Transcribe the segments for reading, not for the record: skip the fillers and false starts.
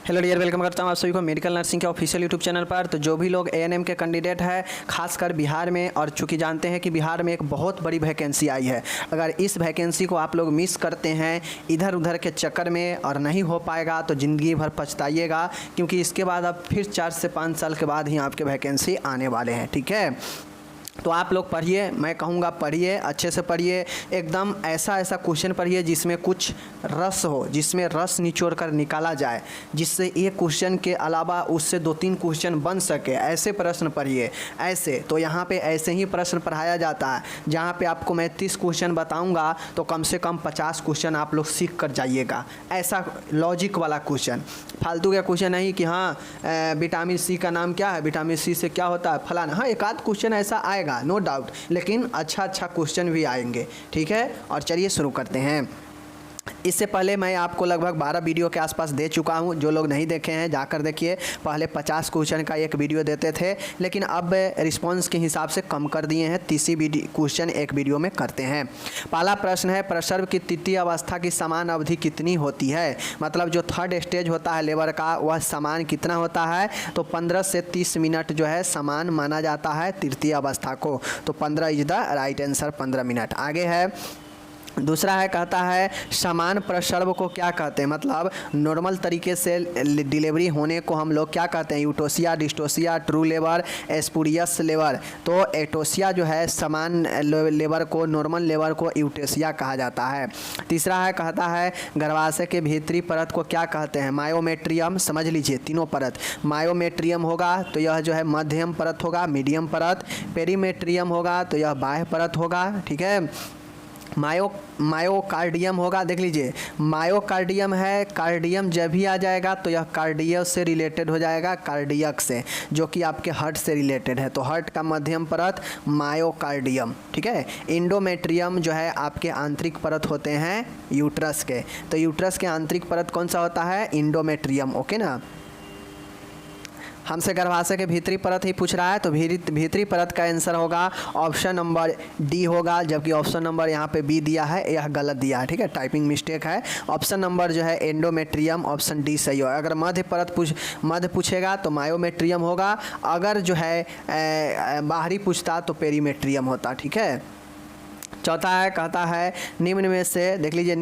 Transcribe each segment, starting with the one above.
Hello dear, welcome करता हूँ आप सभी को मेडिकल नर्सिंग के ऑफिशियल यूट्यूब चैनल पर। तो जो भी लोग एएनएम के कैंडिडेट हैं, खासकर बिहार में, और चूँकि जानते हैं कि बिहार में एक बहुत बड़ी वैकेंसी आई है, अगर इस वैकेंसी को आप लोग मिस करते हैं इधर उधर के चक्कर में और नहीं हो पाएगा तो ज़िंदगी भर पछताइएगा, क्योंकि इसके बाद अब फिर 4 से 5 साल के बाद ही आपके वैकेंसी आने वाले हैं। ठीक है, तो आप लोग पढ़िए, मैं कहूँगा पढ़िए, अच्छे से पढ़िए, एकदम ऐसा क्वेश्चन पढ़िए जिसमें कुछ रस हो, जिसमें रस निचोड़ कर निकाला जाए, जिससे एक क्वेश्चन के अलावा उससे 2-3 क्वेश्चन बन सके, ऐसे प्रश्न पढ़िए। ऐसे तो यहाँ पे ऐसे ही प्रश्न पढ़ाया जाता है, जहाँ पे आपको मैं 30 क्वेश्चन बताऊँगा तो कम से कम 50 क्वेश्चन आप लोग सीख कर जाइएगा। ऐसा लॉजिक वाला क्वेश्चन, फालतू का क्वेश्चन नहीं कि हाँ विटामिन सी का नाम क्या है, विटामिन सी से क्या होता है, फलाना। हाँ, एक आध क्वेश्चन ऐसा आएगा, नो डाउट, लेकिन अच्छा क्वेश्चन भी आएंगे। ठीक है, और चलिए शुरू करते हैं। इससे पहले मैं आपको लगभग 12 वीडियो के आसपास दे चुका हूं, जो लोग नहीं देखे हैं जाकर देखिए। पहले 50 क्वेश्चन का एक वीडियो देते थे, लेकिन अब रिस्पांस के हिसाब से कम कर दिए हैं, 30 क्वेश्चन एक वीडियो में करते हैं। पहला प्रश्न है, प्रसव की तृतीय अवस्था की समान अवधि कितनी होती है? मतलब जो थर्ड स्टेज होता है लेबर का, वह समान कितना होता है? तो 15 से 30 मिनट जो है समान माना जाता है तृतीय अवस्था को। तो 15 is the right answer, 15 minute. आगे है, दूसरा है, कहता है समान प्रसव को क्या कहते हैं? मतलब नॉर्मल तरीके से डिलीवरी होने को हम लोग क्या कहते हैं? Eutocia, dystocia, true labour, spurious labour. तो एटोसिया जो है समान लेबर को, नॉर्मल लेबर को यूटोसिया कहा जाता है। तीसरा है, कहता है गर्भाशय के भीतरी परत को क्या कहते हैं? मायोमेट्रियम। समझ लीजिए तीनों परत, मायोमेट्रियम होगा तो यह जो है मध्यम परत होगा, मीडियम परत। पेरीमेट्रियम होगा तो यह बाह्य परत होगा। ठीक है, मायोकार्डियम होगा, देख लीजिए मायोकार्डियम है, कार्डियम जब भी आ जाएगा तो यह कार्डियस से रिलेटेड हो जाएगा, कार्डियक से, जो कि आपके हार्ट से रिलेटेड है। तो हार्ट का मध्यम परत मायोकार्डियम। ठीक है, इंडोमेट्रियम जो है आपके आंतरिक परत होते हैं यूट्रस के, तो यूट्रस के आंतरिक परत कौन सा होता है? इंडोमेट्रियम। ओके ना, हमसे गर्भाशय के भीतरी परत ही पूछ रहा है, तो भीतरी परत का आंसर होगा ऑप्शन नंबर डी होगा, जबकि ऑप्शन नंबर यहाँ पे बी दिया है, यह गलत दिया है। ठीक है, टाइपिंग मिस्टेक है। ऑप्शन नंबर जो है एंडोमेट्रियम, ऑप्शन डी सही होगा। अगर मध्य पूछेगा तो मायोमेट्रियम होगा, अगर जो है बाहरी पूछता तो पेरीमेट्रियम होता। ठीक है, चौथा है, कहता है निम्न में से, देख लीजिए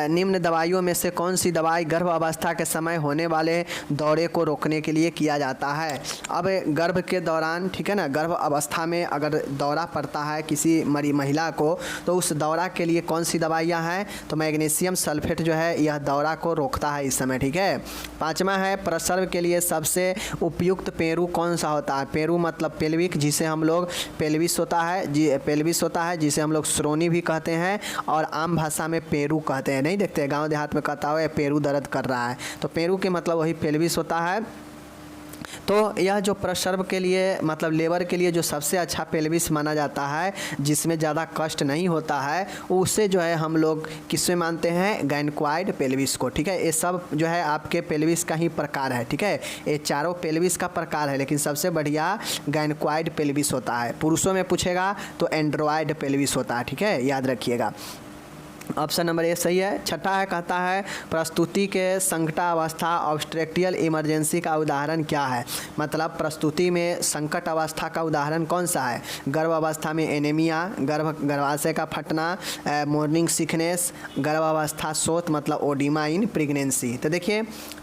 निम्न दवाइयों में से कौन सी दवाई गर्भ अवस्था के समय होने वाले दौरे को रोकने के लिए किया जाता है? अब गर्भ के दौरान, ठीक है ना, गर्भ अवस्था में अगर दौरा पड़ता है किसी महिला को, तो उस दौरा के लिए कौन सी दवाइयाँ हैं? तो मैग्नीशियम सल्फेट जो है यह दौरा को रोकता है इस समय। ठीक है, पाँचवा है, प्रसव के लिए सबसे उपयुक्त पेरू कौन सा होता है? पेरू मतलब पेल्विक, जिसे हम लोग पेल्विस होता है, जिसे हम लोग श्रोणी भी कहते हैं, और आम भाषा में पेरू कहते हैं। नहीं देखते गांव देहात में कहता हुआ पेरू दर्द कर रहा है, तो पेरू के मतलब वही पेल्विस होता है। तो यह जो प्रसव के लिए मतलब लेबर के लिए जो सबसे अच्छा पेल्विस माना जाता है, जिसमें ज़्यादा कष्ट नहीं होता है, उसे जो है हम लोग किसमें मानते हैं? गायनेकॉइड पेल्विस को। ठीक है, ये सब जो है आपके पेल्विस का ही प्रकार है। ठीक है, ये चारों पेल्विस का प्रकार है, लेकिन सबसे बढ़िया गायनेकॉइड पेल्विस होता है। पुरुषों में पूछेगा तो एंड्रॉयड पेल्विस होता है। ठीक है, याद रखिएगा, ऑप्शन नंबर ए सही है। छठा है, कहता है प्रस्तुति के संकटावस्था ऑब्स्ट्रक्टियल इमरजेंसी का उदाहरण क्या है? मतलब प्रस्तुति में संकट अवस्था का उदाहरण कौन सा है? गर्भ अवस्था में एनीमिया, गर्भाशय का फटना, मॉर्निंग सिकनेस, गर्भ अवस्था शोथ मतलब ओडिमा इन प्रेगनेंसी। तो देखिए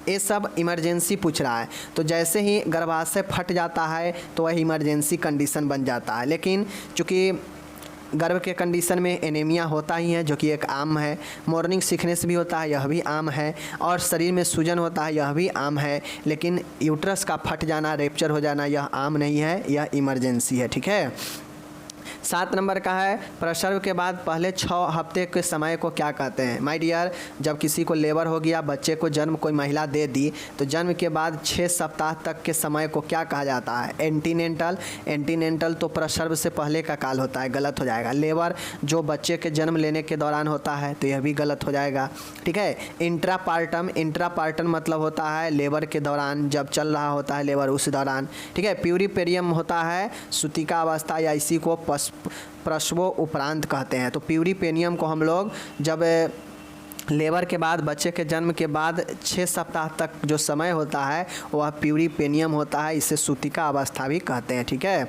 ये सब इमरजेंसी पूछ रहा है, तो जैसे ही गर्भाशय फट जाता है तो वह इमरजेंसी कंडीशन बन जाता है। लेकिन चूँकि गर्भ के कंडीशन में एनीमिया होता ही है, जो कि एक आम है, मॉर्निंग सिकनेस भी होता है, यह भी आम है, और शरीर में सूजन होता है, यह भी आम है, लेकिन यूट्रस का फट जाना, रेप्चर हो जाना, यह आम नहीं है, यह इमरजेंसी है। ठीक है, 7 नंबर का है, प्रसव के बाद पहले 6 हफ्ते के समय को क्या कहते हैं? माय डियर, जब किसी को लेबर हो गया, बच्चे को जन्म कोई महिला दे दी, तो जन्म के बाद 6 सप्ताह तक के समय को क्या कहा जाता है? एंटीनेंटल तो प्रसव से पहले का काल होता है, गलत हो जाएगा। लेबर जो बच्चे के जन्म लेने के दौरान होता है, तो यह भी गलत हो जाएगा। ठीक है, इंट्रापार्टम मतलब होता है लेबर के दौरान, जब चल रहा होता है लेबर उस दौरान। ठीक है, प्यूरिपेरियम होता है सूतिका अवस्था या इसी को प्रसवो उपरांत कहते हैं। तो प्यूरिपेनियम को हम लोग जब लेबर के बाद बच्चे के जन्म के बाद 6 सप्ताह तक जो समय होता है वह प्यूरिपेनियम होता है, इसे सूतिका अवस्था भी कहते हैं। ठीक है।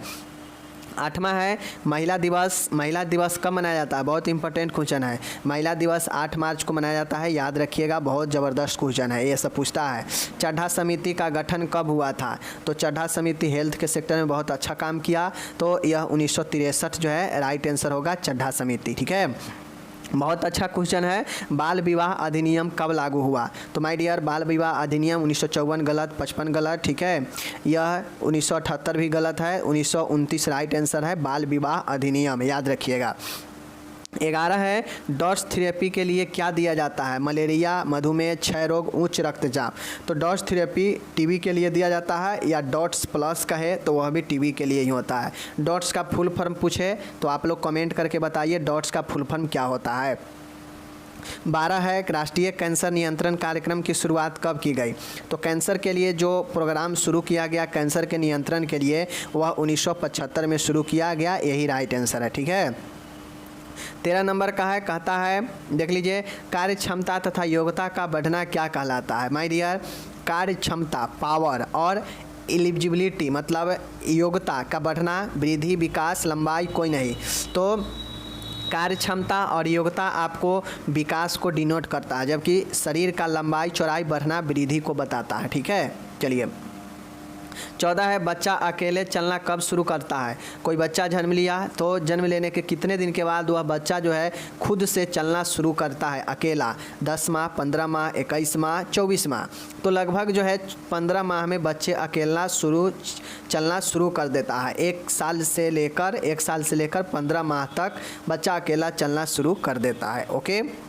8वां है महिला दिवस। महिला दिवस कब मनाया जाता है? बहुत इंपॉर्टेंट क्वेश्चन है। महिला दिवस 8 मार्च को मनाया जाता है, याद रखिएगा, बहुत ज़बरदस्त क्वेश्चन है, ये सब पूछता है। चड्ढा समिति का गठन कब हुआ था? तो चड्ढा समिति हेल्थ के सेक्टर में बहुत अच्छा काम किया, तो यह 1963 जो है राइट आंसर होगा, चड्ढा समिति। ठीक है। बहुत अच्छा क्वेश्चन है, बाल विवाह अधिनियम कब लागू हुआ? तो माय डियर, बाल विवाह अधिनियम 1954 गलत, 55 गलत। ठीक है। यह 1978 भी गलत है, 1929 राइट आंसर है, बाल विवाह अधिनियम, याद रखिएगा। 11 है डॉट्स थेरेपी के लिए क्या दिया जाता है? मलेरिया, मधुमेह, क्षय रोग, उच्च रक्तचाप। तो डॉट्स थेरेपी टीबी के लिए दिया जाता है, या डॉट्स प्लस का है तो वह भी टीबी के लिए ही होता है। डॉट्स का फुल फॉर्म पूछे तो आप लोग कमेंट करके बताइए डॉट्स का फुल फॉर्म क्या होता है। 12 है राष्ट्रीय कैंसर नियंत्रण कार्यक्रम की शुरुआत कब की गई? तो कैंसर के लिए जो प्रोग्राम शुरू किया गया कैंसर के नियंत्रण के लिए, वह 1975 में शुरू किया गया, यही राइट आंसर है। ठीक है। 13 नंबर का है, कहता है, देख लीजिए, कार्य क्षमता तथा योग्यता का बढ़ना क्या कहलाता है? माय डियर, कार्य क्षमता पावर और एलिजिबिलिटी मतलब योग्यता का बढ़ना, वृद्धि, विकास, लंबाई कोई नहीं। तो कार्य क्षमता और योग्यता आपको विकास को डिनोट करता है, जबकि शरीर का लंबाई चौड़ाई बढ़ना वृद्धि को बताता है। ठीक है। चलिए 14 है बच्चा अकेले चलना कब शुरू करता है? कोई बच्चा जन्म लिया तो जन्म लेने के कितने दिन के बाद वह बच्चा जो है खुद से चलना शुरू करता है अकेला? 10 माह, 15 माह, 21 माह, 24 माह। तो लगभग जो है 15 माह में बच्चे अकेला चलना शुरू कर देता है। 1 साल से लेकर 15 माह तक बच्चा अकेला चलना शुरू कर देता है। ओके।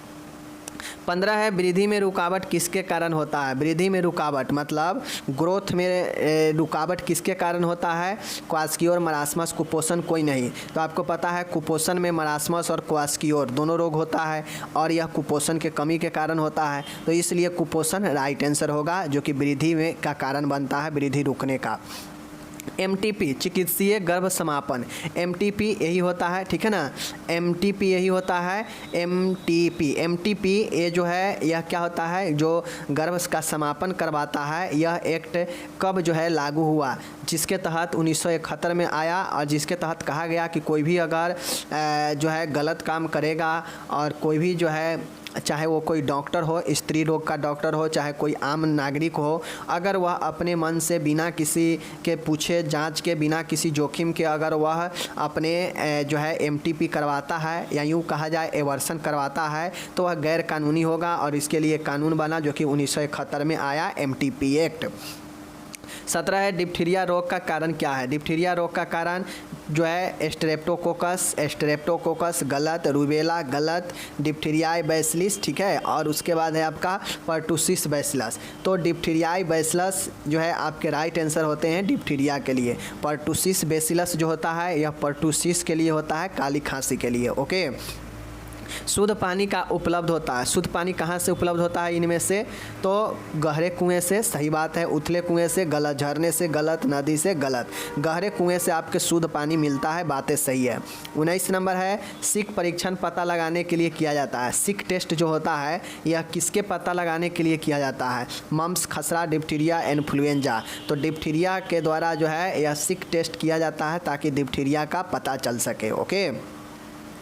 15 है वृद्धि में रुकावट किसके कारण होता है? वृद्धि में रुकावट मतलब ग्रोथ में रुकावट किसके कारण होता है? क्वास्कियोर, मरासमस, कुपोषण कोई नहीं। तो आपको पता है कुपोषण में मरासमस और क्वास्कियोर दोनों रोग होता है, और यह कुपोषण के कमी के कारण होता है, तो इसलिए कुपोषण राइट आंसर होगा, जो कि वृद्धि में का कारण बनता है, वृद्धि रुकने का। MTP चिकित्सीय गर्भ समापन, MTP यही होता है। ठीक है ना, MTP यही होता है, MTP ये जो है यह क्या होता है, जो गर्भ का समापन करवाता है। यह एक्ट कब जो है लागू हुआ? जिसके तहत 1971 में आया, और जिसके तहत कहा गया कि कोई भी अगर जो है गलत काम करेगा, और कोई भी जो है चाहे वो कोई डॉक्टर हो, स्त्री रोग का डॉक्टर हो, चाहे कोई आम नागरिक हो, अगर वह अपने मन से बिना किसी के पूछे जांच के, बिना किसी जोखिम के अगर वह अपने जो है MTP करवाता है, या यूँ कहा जाए एवर्सन करवाता है, तो वह गैर कानूनी होगा, और इसके लिए कानून बना जो कि 1971 में आया, MTP एक्ट। 17 है डिप्थीरिया रोग का कारण क्या है? डिप्थीरिया रोग का कारण जो है स्ट्रेप्टोकोकस गलत, रूबेला गलत, डिप्थीरियाई बैसिलस। ठीक है। और उसके बाद है आपका पर्टुसिस बैसिलस। तो डिप्थीरियाई बैसिलस जो है आपके राइट आंसर होते हैं डिप्थीरिया के लिए। पर्टुसिस बैसिलस जो होता है यह पर्टुसिस के लिए होता है, काली खांसी के लिए। ओके। शुद्ध पानी का उपलब्ध होता है, शुद्ध पानी कहाँ से उपलब्ध होता है इनमें से? तो गहरे कुएं से, सही बात है। उथले कुएं से गलत, झरने से गलत, नदी से गलत। गहरे कुएं से आपके शुद्ध पानी मिलता है, बातें सही है। 19 नंबर है सिक परीक्षण पता लगाने के लिए किया जाता है। सिक टेस्ट जो होता है यह किसके पता लगाने के लिए किया जाता है? मम्स, खसरा, डिप्थीरिया, इन्फ्लुएंजा। तो डिप्थीरिया के द्वारा जो है यह सिक टेस्ट किया जाता है, ताकि डिप्थीरिया का पता चल सके। ओके।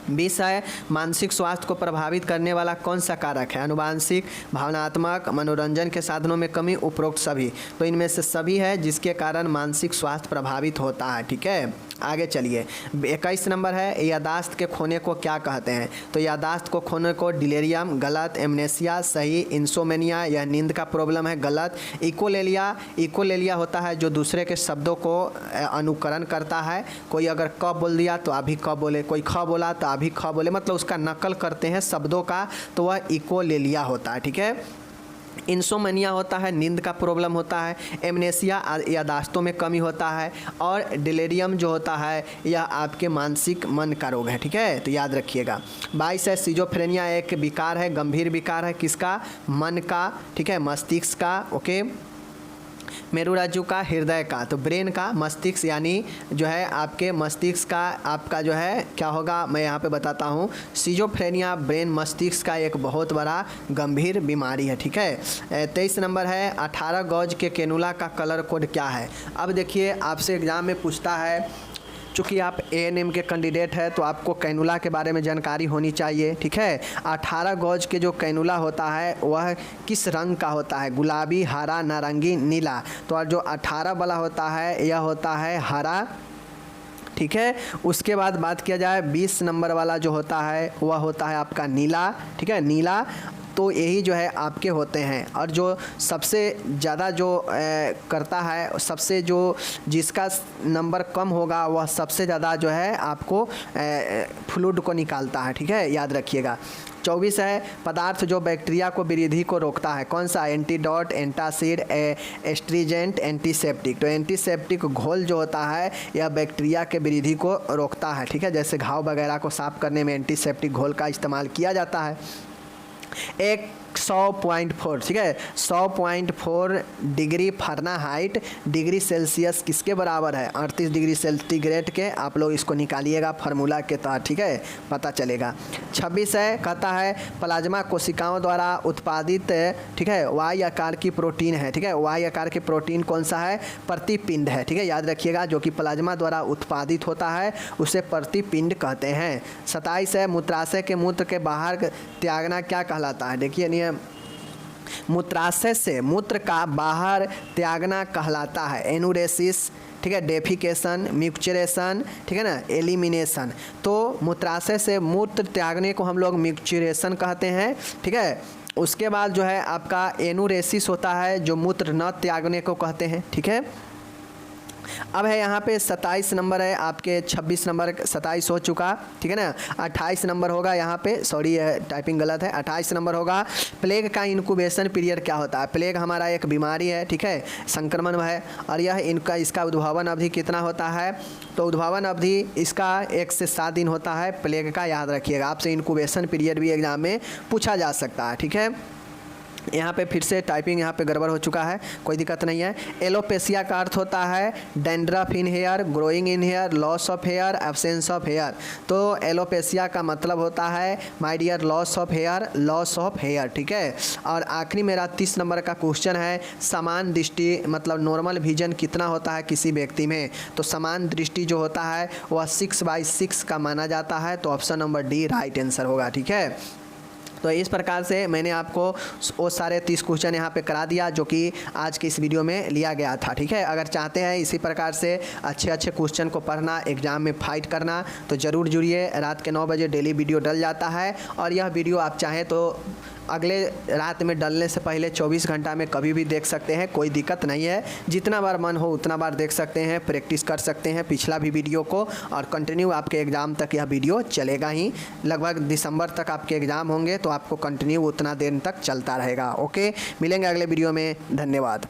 20 है मानसिक स्वास्थ्य को प्रभावित करने वाला कौन सा कारक है? अनुवांशिक, भावनात्मक, मनोरंजन के साधनों में कमी, उपरोक्त सभी। तो इनमें से सभी है जिसके कारण मानसिक स्वास्थ्य प्रभावित होता है। ठीक है। आगे चलिए 21 नंबर है यादाश्त के खोने को क्या कहते हैं? तो यादाश्त को खोने को डिलेरियम गलत, एमनेसिया सही, इंसोमेनिया यह नींद का प्रॉब्लम है गलत, इकोलेलिया होता है जो दूसरे के शब्दों को अनुकरण करता है। कोई अगर क बोल दिया तो अभी क बोले, कोई ख बोला तो अभी ख बोले, मतलब उसका नकल करते हैं शब्दों का, तो वह इकोलेलिया होता है। ठीक है। इंसोमेनिया होता है नींद का प्रॉब्लम होता है, एमनेसिया यादाश्तों में कमी होता है, और डिलेरियम जो होता है यह आपके मानसिक मन का रोग है। ठीक है, तो याद रखिएगा। 22 है सिजोफ्रेनिया एक विकार है, गंभीर विकार है किसका? मन का। ठीक है, मस्तिष्क का। ओके। मेरुरज्जु का, हृदय का, तो ब्रेन का, मस्तिष्क यानी जो है आपके मस्तिष्क का आपका जो है क्या होगा, मैं यहाँ पे बताता हूँ। सिजोफ्रेनिया ब्रेन मस्तिष्क का एक बहुत बड़ा गंभीर बीमारी है, ठीक है। 23 नंबर है 18 गज के कैनुला का कलर कोड क्या है। अब देखिए आपसे एग्ज़ाम में पूछता है, चूँकि आप एएनएम के कैंडिडेट हैं तो आपको कैनुला के बारे में जानकारी होनी चाहिए, ठीक है। 18 गज के जो कैनुला होता है वह किस रंग का होता है, गुलाबी, हरा, नारंगी, नीला। तो जो 18 वाला होता है यह होता है हरा, ठीक है। उसके बाद बात किया जाए 20 नंबर वाला जो होता है वह होता है आपका नीला, ठीक है, नीला। तो यही जो है आपके होते हैं। और जो सबसे ज़्यादा जो करता है, सबसे जो जिसका नंबर कम होगा वह सबसे ज़्यादा जो है आपको फ्लूइड को निकालता है, ठीक है, याद रखिएगा। 24 है पदार्थ जो बैक्टीरिया को वृद्धि को रोकता है, कौन सा, एंटीडोट, एंटासिड, एस्ट्रीजेंट, एंटीसेप्टिक। तो एंटीसेप्टिक घोल जो होता है यह बैक्टीरिया के वृद्धि को रोकता है, ठीक है। जैसे घाव वगैरह को साफ करने में एंटीसेप्टिक घोल का इस्तेमाल किया जाता है। 100.4, ठीक है, 100.4 डिग्री फ़ारेनहाइट डिग्री सेल्सियस किसके बराबर है, 38 डिग्री सेंटीग्रेड के। आप लोग इसको निकालिएगा फार्मूला के तहत, ठीक है, पता चलेगा। 26 है कहता है प्लाज्मा कोशिकाओं द्वारा उत्पादित, ठीक है, वाई आकार की प्रोटीन है, ठीक है। वाई आकार की प्रोटीन कौन सा है, प्रतिपिंड है, ठीक है, याद रखिएगा। जो कि प्लाज्मा द्वारा उत्पादित होता है उसे प्रतिपिंड कहते हैं। 27 है मूत्राशय के मूत्र के बाहर त्यागना क्या कहलाता है। देखिए नियम, मूत्राशय से मूत्र का बाहर त्यागना कहलाता है एनुरेसिस, ठीक है, डेफिकेशन, म्यूचुरेशन, ठीक है ना, एलिमिनेशन। तो मूत्राशय से मूत्र त्यागने को हम लोग म्यूचुरेशन कहते हैं, ठीक है। उसके बाद जो है आपका एनुरेसिस होता है जो मूत्र न त्यागने को कहते हैं, ठीक है। अब है यहाँ पे 27 नंबर है आपके, 26 नंबर 27 हो चुका, ठीक है ना। 28 नंबर होगा यहाँ पे, सॉरी टाइपिंग गलत है, 28 नंबर होगा प्लेग का इंक्यूबेशन पीरियड क्या होता है। प्लेग हमारा एक बीमारी है, ठीक है, संक्रमण है, और यह इसका उद्भावन अवधि कितना होता है। तो उद्भावन अवधि इसका 1 से 7 दिन होता है प्लेग का, याद रखिएगा। आपसे इंक्यूबेशन पीरियड भी एग्जाम में पूछा जा सकता है, ठीक है। यहाँ पे फिर से टाइपिंग यहाँ पे गड़बड़ हो चुका है, कोई दिक्कत नहीं है। एलोपेसिया का अर्थ होता है dandruff in hair, growing in hair, loss of hair, absence of hair. तो एलोपेसिया का मतलब होता है my dear loss of hair, loss of hair, ठीक है। और आखिरी मेरा 30 नंबर का क्वेश्चन है समान दृष्टि मतलब नॉर्मल विजन कितना होता है किसी व्यक्ति में। तो समान दृष्टि जो होता है वह 6/6 का माना जाता है। तो option number D right answer होगा, ठीक है। तो इस प्रकार से मैंने आपको वो सारे 30 क्वेश्चन यहाँ पे करा दिया जो कि आज की इस वीडियो में लिया गया था, ठीक है। अगर चाहते हैं इसी प्रकार से अच्छे अच्छे क्वेश्चन को पढ़ना, एग्जाम में फाइट करना, तो ज़रूर जुड़िए। रात के 9 बजे डेली वीडियो डल जाता है, और यह वीडियो आप चाहें तो अगले रात में डलने से पहले 24 घंटा में कभी भी देख सकते हैं, कोई दिक्कत नहीं है। जितना बार मन हो उतना बार देख सकते हैं, प्रैक्टिस कर सकते हैं पिछला भी वीडियो को, और कंटिन्यू आपके एग्ज़ाम तक यह वीडियो चलेगा ही। लगभग दिसंबर तक आपके एग्ज़ाम होंगे तो आपको कंटिन्यू उतना देर तक चलता रहेगा। ओके, मिलेंगे अगले वीडियो में, धन्यवाद।